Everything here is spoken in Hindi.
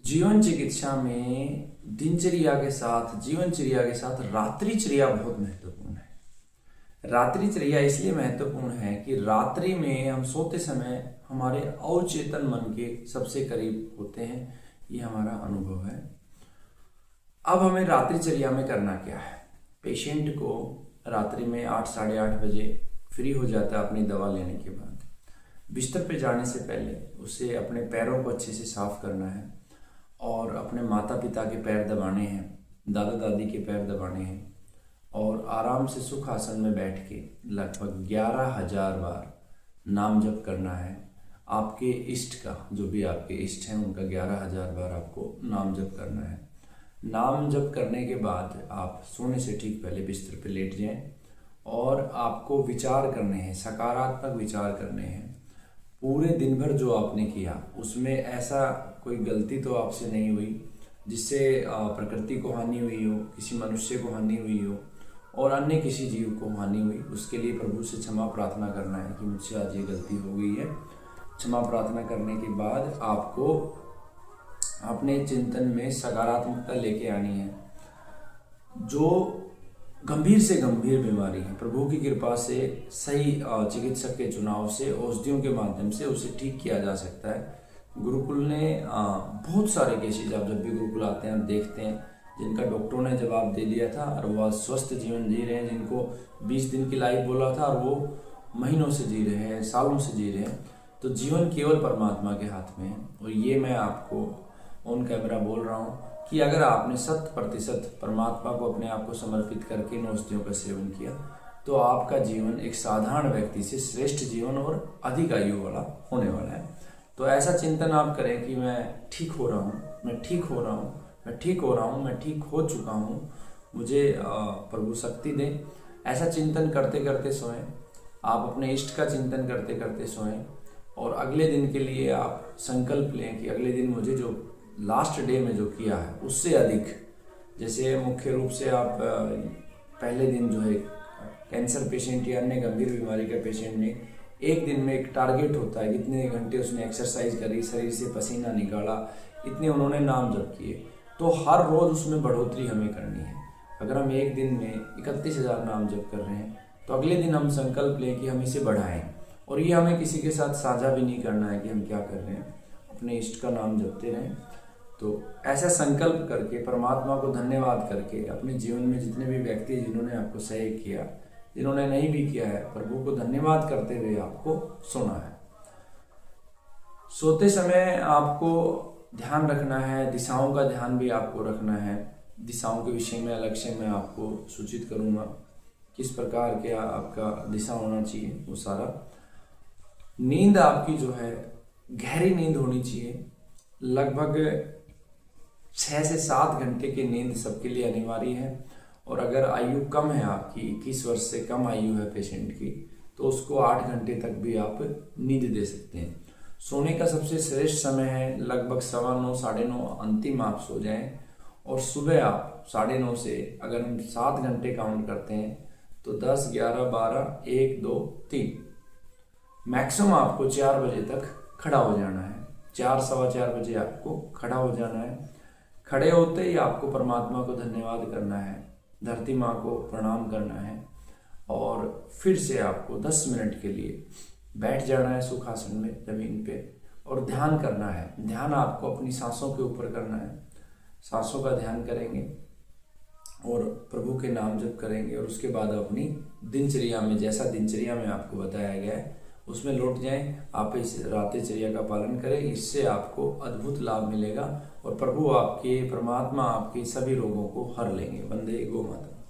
जीवन चिकित्सा में जीवनचर्या के साथ रात्रिचर्या बहुत महत्वपूर्ण है। रात्रिचर्या इसलिए महत्वपूर्ण है कि रात्रि में हम सोते समय हमारे अवचेतन मन के सबसे करीब होते हैं। ये हमारा अनुभव है। अब हमें रात्रिचर्या में करना क्या है? पेशेंट को रात्रि में 8 साढ़े 8 बजे फ्री हो जाता है अपनी दवा लेने के बाद। बिस्तर पे जाने से पहले उसे अपने पैरों को अच्छे से साफ करना है और अपने माता पिता के पैर दबाने हैं, दादा दादी के पैर दबाने हैं और आराम से सुख आसन में बैठ के लगभग 11,000 बार नाम जप करना है। आपके इष्ट का, जो भी आपके इष्ट हैं उनका 11,000 बार आपको नाम जप करना है। नाम जप करने के बाद आप सोने से ठीक पहले बिस्तर पे लेट जाएं और आपको विचार करने हैं, सकारात्मक विचार करने हैं। पूरे दिन भर जो आपने किया उसमें ऐसा कोई गलती तो आपसे नहीं हुई जिससे प्रकृति को हानि हुई हो, किसी मनुष्य को हानि हुई हो और अन्य किसी जीव को हानि हुई। उसके लिए प्रभु से क्षमा प्रार्थना करना है कि मुझसे आज ये गलती हो गई है। क्षमा प्रार्थना करने के बाद आपको अपने चिंतन में सकारात्मकता लेके आनी है। जो गंभीर से गंभीर बीमारी है, प्रभु की कृपा से सही चिकित्सक के चुनाव से औषधियों के माध्यम से उसे ठीक किया जा सकता है। गुरुकुल ने बहुत सारे केसेज, आप जब भी गुरुकुल आते हैं देखते हैं, जिनका डॉक्टरों ने जवाब दे दिया था और वह स्वस्थ जीवन जी रहे हैं, जिनको 20 दिन की लाइफ बोला था और वो महीनों से जी रहे हैं, सालों से जी रहे हैं। तो जीवन केवल परमात्मा के हाथ में है। और ये मैं आपको ऑन कैमरा बोल रहा हूँ कि अगर आपने 100% परमात्मा को अपने आप को समर्पित करके इन औषधियों का सेवन किया तो आपका जीवन एक साधारण व्यक्ति से श्रेष्ठ जीवन और अधिक आयु वाला होने वाला है। तो ऐसा चिंतन आप करें कि मैं ठीक हो रहा हूँ, मैं ठीक हो रहा हूँ, मैं ठीक हो रहा हूँ, मैं ठीक हो चुका हूँ, मुझे प्रभु शक्ति दें। ऐसा चिंतन करते करते सोएं। आप अपने इष्ट का चिंतन करते करते सोएं और अगले दिन के लिए आप संकल्प लें कि अगले दिन मुझे जो लास्ट डे में जो किया है उससे अधिक, जैसे मुख्य रूप से आप पहले दिन जो है कैंसर पेशेंट या अन्य गंभीर बीमारी का पेशेंट ने एक दिन में एक टारगेट होता है, कितने घंटे उसने एक्सरसाइज करी, शरीर से पसीना निकाला, इतने उन्होंने नाम जप किए। तो हर रोज उसमें बढ़ोतरी हमें करनी है। अगर हम एक दिन में 31,000 नाम जप कर रहे हैं तो अगले दिन हम संकल्प लें कि हम इसे बढ़ाएं। और ये हमें किसी के साथ साझा भी नहीं करना है कि हम क्या कर रहे हैं, अपने इष्ट का नाम जपते रहें। तो ऐसा संकल्प करके, परमात्मा को धन्यवाद करके, अपने जीवन में जितने भी व्यक्ति जिन्होंने आपको सहयोग किया, जिन्होंने नहीं भी किया है, प्रभु को धन्यवाद करते हुए आपको सोना है। सोते समय आपको ध्यान रखना है, दिशाओं का ध्यान भी आपको रखना है। दिशाओं के विषय में अलग से मैं आपको सूचित करूंगा, किस प्रकार के आपका दिशा होना चाहिए वो सारा। नींद आपकी जो है गहरी नींद होनी चाहिए। लगभग 6 से 7 घंटे की नींद सबके लिए अनिवार्य है। और अगर आयु कम है, आपकी 21 वर्ष से कम आयु है पेशेंट की, तो उसको 8 घंटे तक भी आप नींद दे सकते हैं। सोने का सबसे श्रेष्ठ समय है लगभग 9:15 साढ़े 9 अंतिम आप सो जाएं। और सुबह आप 9:30 से, अगर हम 7 घंटे काउंट करते हैं तो 10, 11, 12, 1, 2, 3, मैक्सिमम आपको 4 बजे तक खड़ा हो जाना है। 4, सवा 4 बजे आपको खड़ा हो जाना है। खड़े होते ही आपको परमात्मा को धन्यवाद करना है, धरती माँ को प्रणाम करना है और फिर से आपको 10 मिनट के लिए बैठ जाना है सुखासन में जमीन पे और ध्यान करना है। ध्यान आपको अपनी सांसों के ऊपर करना है। सांसों का ध्यान करेंगे और प्रभु के नाम जप करेंगे और उसके बाद अपनी दिनचर्या में, जैसा दिनचर्या में आपको बताया गया है उसमें लौट जाएं। आप इस रात्रिचर्या का पालन करें, इससे आपको अद्भुत लाभ मिलेगा और प्रभु आपके, परमात्मा आपके सभी रोगों को हर लेंगे। वंदे गो माता।